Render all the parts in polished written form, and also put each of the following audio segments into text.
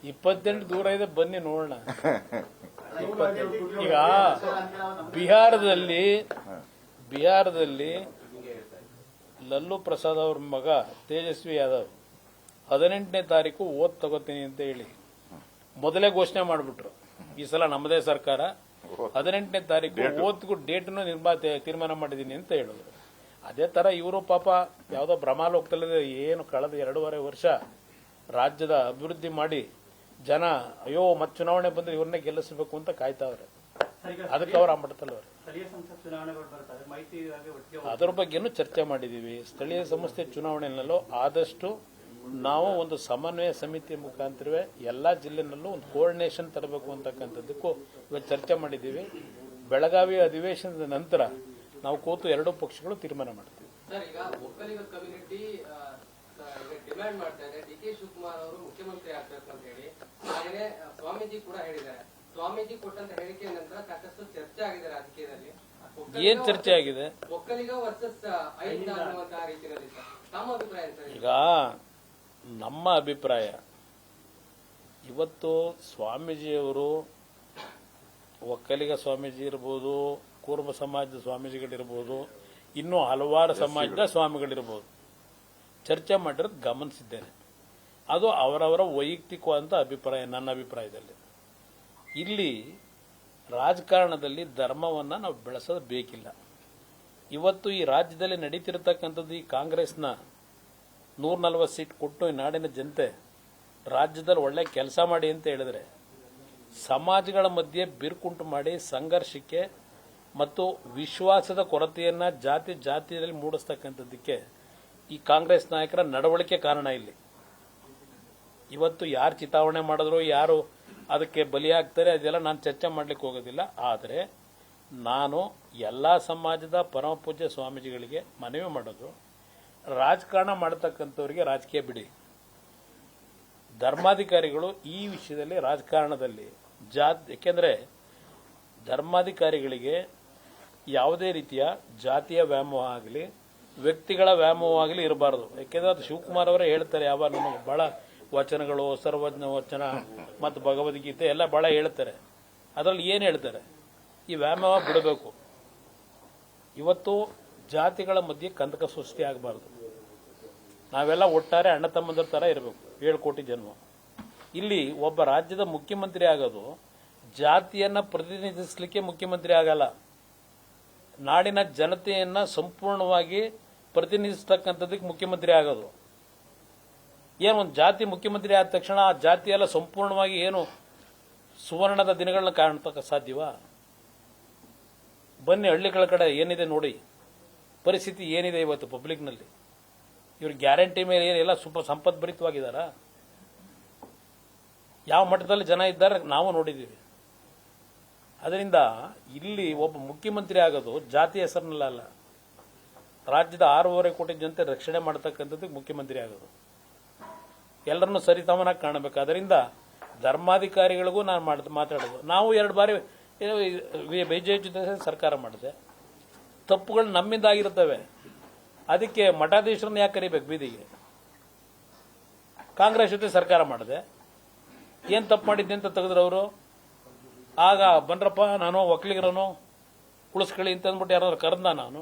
28 ದೂರ ಇದೆ, ಬನ್ನಿ ನೋಡೋಣ. ಈಗ ಬಿಹಾರದಲ್ಲಿ ಲಲ್ಲೂ ಪ್ರಸಾದ್ ಅವ್ರ ಮಗ ತೇಜಸ್ವಿ ಯಾದವ್ 18ನೇ ತಾರೀಕು ಓದ್ ತಗೋತೀನಿ ಅಂತ ಹೇಳಿ ಮೊದಲೇ ಘೋಷಣೆ ಮಾಡಿಬಿಟ್ರು. ಈ ಸಲ ನಮ್ಮದೇ ಸರ್ಕಾರ 18ನೇ ತಾರೀಕು ಓದ್ಗೂ ಡೇಟ್ನು ತೀರ್ಮಾನ ಮಾಡಿದೀನಿ ಅಂತ ಹೇಳಿದ್ರು. ಅದೇ ತರ ಇವರು ಪಾಪ ಯಾವ್ದೋ ಭ್ರಮಾಲೋಕದಲ್ಲಿದೆ. ಏನು ಕಳೆದ 2.5 ವರ್ಷ ರಾಜ್ಯದ ಅಭಿವೃದ್ಧಿ ಮಾಡಿ ಜನ ಅಯ್ಯೋ ಮತ್ತೆ ಚುನಾವಣೆ ಬಂದ್ರೆ ಇವ್ರನ್ನೇ ಗೆಲ್ಲಿಸಬೇಕು ಅಂತ ಕಾಯ್ತಾವ್ರೆ. ಅದಕ್ಕೆ ಅವ್ರ ಮಟ್ಟದಲ್ಲವ್ರೆ. ಅದರ ಬಗ್ಗೆನೂ ಚರ್ಚೆ ಮಾಡಿದೀವಿ. ಸ್ಥಳೀಯ ಸಂಸ್ಥೆ ಚುನಾವಣೆಯಲ್ಲೂ ಆದಷ್ಟು ನಾವು ಒಂದು ಸಮನ್ವಯ ಸಮಿತಿ ಮುಖಾಂತರವೇ ಎಲ್ಲಾ ಜಿಲ್ಲೆನಲ್ಲೂ ಒಂದು ಕೋಆರ್ಡಿನೇಷನ್ ತರಬೇಕು ಅಂತಕ್ಕಂಥದ್ದಕ್ಕೂ ಇವತ್ತು ಚರ್ಚೆ ಮಾಡಿದ್ದೀವಿ. ಬೆಳಗಾವಿ ಅಧಿವೇಶನದ ನಂತರ ನಾವು ಕೂತು ಎರಡೂ ಪಕ್ಷಗಳು ತೀರ್ಮಾನ ಮಾಡ್ತೀವಿ. ಡಿಮ್ಯಾಂಡ್ ಮಾಡ್ತಾ ಇದೆ ಡಿ.ಕೆ. ಶಿವಕುಮಾರ್ ಅವರು ಮುಖ್ಯಮಂತ್ರಿ ಆಗಬೇಕು ಅಂತ ಹೇಳಿ. ಹಾಗೆಯೇ ಸ್ವಾಮೀಜಿ ಕೂಡ ಹೇಳಿದ್ದಾರೆ. ಸ್ವಾಮೀಜಿ ಕೊಟ್ಟಂತ ಹೇಳಿಕೆ ನಂತರ ಸಾಕಷ್ಟು ಚರ್ಚೆ ಆಗಿದೆ ರಾಜಕೀಯದಲ್ಲಿ. ಏನ್ ಚರ್ಚೆ ಆಗಿದೆ? ಒಕ್ಕಲಿಗ ವರ್ಸಸ್ ಐದು ಅನ್ನುವಂತಹ ರೀತಿಯಲ್ಲಿ ತಮ್ಮ ಅಭಿಪ್ರಾಯ ಸರ್? ಈಗ ನಮ್ಮ ಅಭಿಪ್ರಾಯ ಇವತ್ತು ಸ್ವಾಮೀಜಿಯವರು ಒಕ್ಕಲಿಗ ಸ್ವಾಮೀಜಿ ಇರ್ಬೋದು, ಕೂರ್ಮ ಸಮಾಜದ ಸ್ವಾಮೀಜಿಗಳಿರ್ಬೋದು, ಇನ್ನೂ ಹಲವಾರು ಸಮಾಜದ ಸ್ವಾಮಿಗಳಿರ್ಬೋದು, ಚರ್ಚೆ ಮಾಡಿರೋದು ಗಮನಿಸಿದ್ದೇನೆ. ಅದು ಅವರವರ ವೈಯಕ್ತಿಕವಾದ ಅಭಿಪ್ರಾಯ. ನನ್ನ ಅಭಿಪ್ರಾಯದಲ್ಲಿ ಇಲ್ಲಿ ರಾಜಕಾರಣದಲ್ಲಿ ಧರ್ಮವನ್ನು ನಾವು ಬೆಳೆಸೋದು ಬೇಕಿಲ್ಲ. ಇವತ್ತು ಈ ರಾಜ್ಯದಲ್ಲಿ ನಡೀತಿರತಕ್ಕಂಥದ್ದು ಈ ಕಾಂಗ್ರೆಸ್ನ 140 ಸೀಟ್ ಕೊಟ್ಟು ಈ ನಾಡಿನ ಜನತೆ ರಾಜ್ಯದಲ್ಲಿ ಒಳ್ಳೆ ಕೆಲಸ ಮಾಡಿ ಅಂತ ಹೇಳಿದ್ರೆ ಸಮಾಜಗಳ ಮಧ್ಯೆ ಬಿರುಕುಂಟು ಮಾಡಿ ಸಂಘರ್ಷಕ್ಕೆ ಮತ್ತು ವಿಶ್ವಾಸದ ಕೊರತೆಯನ್ನ ಜಾತಿಯಲ್ಲಿ ಮೂಡಿಸ್ತಕ್ಕಂಥದ್ದಕ್ಕೆ ಈ ಕಾಂಗ್ರೆಸ್ ನಾಯಕರ ನಡವಳಿಕೆ ಕಾರಣ. ಇಲ್ಲಿ ಇವತ್ತು ಯಾರು ಚಿತಾವಣೆ ಮಾಡಿದ್ರು, ಯಾರು ಅದಕ್ಕೆ ಬಲಿಯಾಗ್ತಾರೆ, ಅದೆಲ್ಲ ನಾನು ಚರ್ಚೆ ಮಾಡ್ಲಿಕ್ಕೆ ಹೋಗೋದಿಲ್ಲ. ಆದರೆ ನಾನು ಎಲ್ಲಾ ಸಮಾಜದ ಪರಮ ಪೂಜ್ಯ ಸ್ವಾಮೀಜಿಗಳಿಗೆ ಮನವಿ ಮಾಡೋದು, ರಾಜಕಾರಣ ಮಾಡತಕ್ಕಂಥವರಿಗೆ ರಾಜಕೀಯ ಬಿಡಿ. ಧರ್ಮಾಧಿಕಾರಿಗಳು ಈ ವಿಷಯದಲ್ಲಿ ರಾಜಕಾರಣದಲ್ಲಿ ಯಾಕೆಂದ್ರೆ ಧರ್ಮಾಧಿಕಾರಿಗಳಿಗೆ ಯಾವುದೇ ರೀತಿಯ ಜಾತಿಯ ವ್ಯಾಮೋಹ ಆಗಲಿ ವ್ಯಕ್ತಿಗಳ ವ್ಯಾಮೋಹವಾಗಲಿ ಇರಬಾರದು. ಯಾಕೆಂದ್ರೆ ಅದು ಶಿವಕುಮಾರ್ ಅವರೇ ಹೇಳ್ತಾರೆ. ಯಾವಾಗ ನಮಗೆ ಬಹಳ ವಚನಗಳು, ಸರ್ವಜ್ಞ ವಚನ ಮತ್ತು ಭಗವದ್ಗೀತೆ ಎಲ್ಲ ಬಹಳ ಹೇಳ್ತಾರೆ. ಅದರಲ್ಲಿ ಏನು ಹೇಳ್ತಾರೆ? ಈ ವ್ಯಾಮೋಹ ಬಿಡಬೇಕು. ಇವತ್ತು ಜಾತಿಗಳ ಮಧ್ಯೆ ಕಂದಕ ಸೃಷ್ಟಿ ಆಗಬಾರದು. ನಾವೆಲ್ಲ ಒಟ್ಟಾರೆ ಅಣ್ಣ ತಮ್ಮಂದ್ರ ತರ ಇರಬೇಕು. 7 ಕೋಟಿ ಜನ್ಮ. ಇಲ್ಲಿ ಒಬ್ಬ ರಾಜ್ಯದ ಮುಖ್ಯಮಂತ್ರಿ ಆಗೋದು ಜಾತಿಯನ್ನ ಪ್ರತಿನಿಧಿಸಲಿಕ್ಕೆ ಮುಖ್ಯಮಂತ್ರಿ ಆಗಲ್ಲ, ನಾಡಿನ ಜನತೆಯನ್ನ ಸಂಪೂರ್ಣವಾಗಿ ಪ್ರತಿನಿಧಿಸತಕ್ಕಂಥದ್ದಕ್ಕೆ ಮುಖ್ಯಮಂತ್ರಿ ಆಗೋದು. ಏನು ಒಂದು ಜಾತಿ ಮುಖ್ಯಮಂತ್ರಿ ಆದ ತಕ್ಷಣ ಆ ಜಾತಿ ಎಲ್ಲ ಸಂಪೂರ್ಣವಾಗಿ ಏನು ಸುವರ್ಣದ ದಿನಗಳನ್ನ ಕಾಣ್ತಕ್ಕ ಸಾಧ್ಯವಾ? ಬನ್ನಿ ಹಳ್ಳಿಗಳ ಕಡೆ ಏನಿದೆ ನೋಡಿ, ಪರಿಸ್ಥಿತಿ ಏನಿದೆ ಇವತ್ತು ಪಬ್ಲಿಕ್ನಲ್ಲಿ. ಇವ್ರ ಗ್ಯಾರಂಟಿ ಮೇಲೆ ಏನೆಲ್ಲ ಸಂಪದ್ಭರಿತವಾಗಿದ್ದಾರಾ? ಯಾವ ಮಟ್ಟದಲ್ಲಿ ಜನ ಇದ್ದಾರೆ ನಾವು ನೋಡಿದ್ದೀವಿ. ಅದರಿಂದ ಇಲ್ಲಿ ಒಬ್ಬ ಮುಖ್ಯಮಂತ್ರಿ ಆಗೋದು ಜಾತಿ ಹೆಸರಿನಲ್ಲ, ರಾಜ್ಯದ 6.5 ಕೋಟಿ ಜನತೆ ರಕ್ಷಣೆ ಮಾಡತಕ್ಕಂಥದ್ದಕ್ಕೆ ಮುಖ್ಯಮಂತ್ರಿ ಆಗೋದು. ಎಲ್ಲರನ್ನೂ ಸರಿಸಮನಾಗಿ ಕಾಣಬೇಕು. ಅದರಿಂದ ಧರ್ಮಾಧಿಕಾರಿಗಳಿಗೂ ನಾನು ಮಾತಾಡೋದು, ನಾವು 2 ಬಾರಿ ಬಿಜೆಪಿ ಜೊತೆ ಸರ್ಕಾರ ಮಾಡಿದೆ, ತಪ್ಪುಗಳು ನಮ್ಮಿಂದ ಆಗಿರುತ್ತವೆ. ಅದಕ್ಕೆ ಮಠಾಧೀಶರನ್ನ ಯಾಕೆ ಕರಿಬೇಕು ಬೀದಿಗೆ? ಕಾಂಗ್ರೆಸ್ ಜೊತೆ ಸರ್ಕಾರ ಮಾಡಿದೆ, ಏನ್ ತಪ್ಪು ಮಾಡಿದ್ದೆ ಅಂತ ತೆಗೆದ್ರು ಅವರು. ಆಗ ಬನ್ರಪ್ಪ ನಾನು ಒಕ್ಕಲಿಗರನು ಉಳಿಸ್ಕೊಳ್ಳಿ ಅಂತ ಅಂದ್ಬಿಟ್ಟು ಯಾರಾದ್ರೂ ಕರೆದ ನಾನು?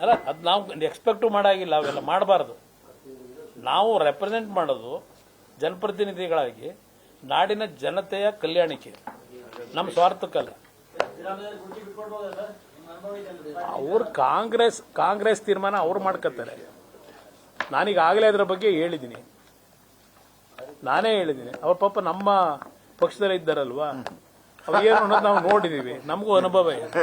ಅಲ್ಲ, ಅದು ನಾವು ಎಕ್ಸ್ಪೆಕ್ಟ್ ಮಾಡಾಗಿಲ್ಲ. ಅವೆಲ್ಲ ಮಾಡಬಾರದು. ನಾವು ರೆಪ್ರೆಸೆಂಟ್ ಮಾಡೋದು ಜನಪ್ರತಿನಿಧಿಗಳಾಗಿ ನಾಡಿನ ಜನತೆಯ ಕಲ್ಯಾಣಕ್ಕೆ, ನಮ್ಮ ಸ್ವಾರ್ಥಕ್ಕಲ್ಲ. ಅವ್ರು ಕಾಂಗ್ರೆಸ್ ತೀರ್ಮಾನ ಅವ್ರು ಮಾಡ್ಕೊತಾರೆ. ನಾನೀಗಾಗಲೇ ಅದರ ಬಗ್ಗೆ ಹೇಳಿದ್ದೀನಿ, ನಾನೇ ಹೇಳಿದ್ದೀನಿ. ಅವ್ರ ಪಾಪ ನಮ್ಮ ಪಕ್ಷದಲ್ಲಿ ಇದ್ದಾರಲ್ವಾ, ಅವೇನು ಅನ್ನೋದು ನಾವು ನೋಡಿದೀವಿ, ನಮಗೂ ಅನುಭವ ಇದೆ.